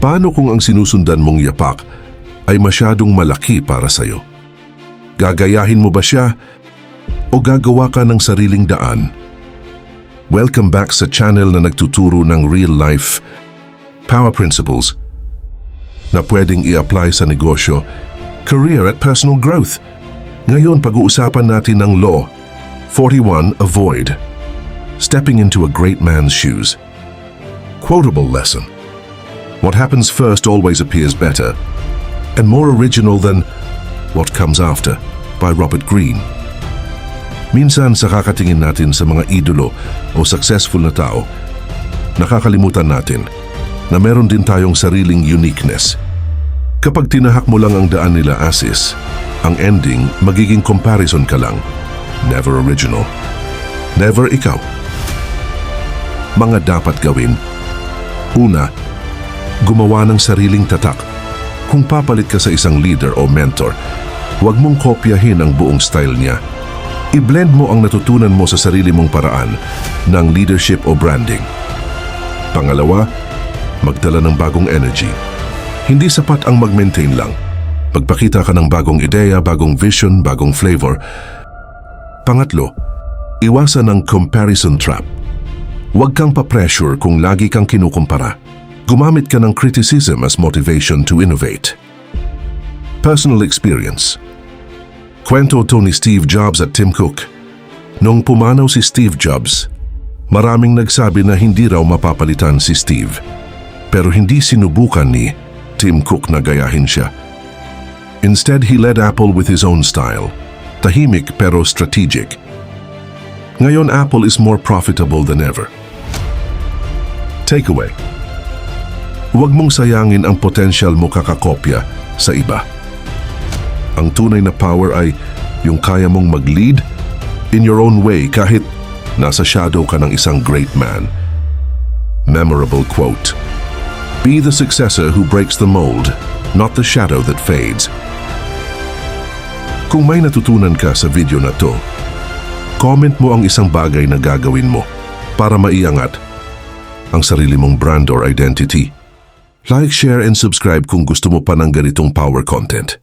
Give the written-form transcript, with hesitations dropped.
Paano kung ang sinusundan mong yapak ay masyadong malaki para sa'yo? Gagayahin mo ba siya o gagawa ka ng sariling daan? Welcome back sa channel na nagtuturo ng real-life power principles na pwedeng i-apply sa negosyo, career at personal growth. Ngayon, pag-uusapan natin ang Law 41 Avoid. Stepping into a great man's shoes. Quotable lesson. What happens first always appears better and more original than what comes after, by Robert Greene. Minsan sa kakatingin natin sa mga idolo o successful na tao, nakakalimutan natin na meron din tayong sariling uniqueness. Kapag tinahak mo lang ang daan nila Asis, ang ending magiging comparison ka lang. Never original. Never ikaw. Mga dapat gawin. Una, gumawa ng sariling tatak. Kung papalit ka sa isang leader o mentor, huwag mong kopyahin ang buong style niya. I-blend mo ang natutunan mo sa sarili mong paraan ng leadership o branding. Pangalawa, magdala ng bagong energy. Hindi sapat ang mag-maintain lang. Magpakita ka ng bagong ideya, bagong vision, bagong flavor. Pangatlo, iwasan ang comparison trap. Huwag kang pa-pressure kung lagi kang kinukumpara. Gumamit ka ng criticism as motivation to innovate. Personal experience. Kwento to ni Steve Jobs at Tim Cook. Nung pumanaw si Steve Jobs, maraming nagsabi na hindi raw mapapalitan si Steve. Pero hindi sinubukan ni Tim Cook na gayahin siya. Instead, he led Apple with his own style. Tahimik pero strategic. Ngayon, Apple is more profitable than ever. Takeaway. Huwag mong sayangin ang potential mo kakakopya sa iba. Ang tunay na power ay yung kaya mong mag-lead in your own way kahit nasa shadow ka ng isang great man. Memorable quote. Be the successor who breaks the mold, not the shadow that fades. Kung may natutunan ka sa video na to, comment mo ang isang bagay na gagawin mo para maiangat ang sarili mong brand or identity. Like, share, and subscribe kung gusto mo pa ng ganitong power content.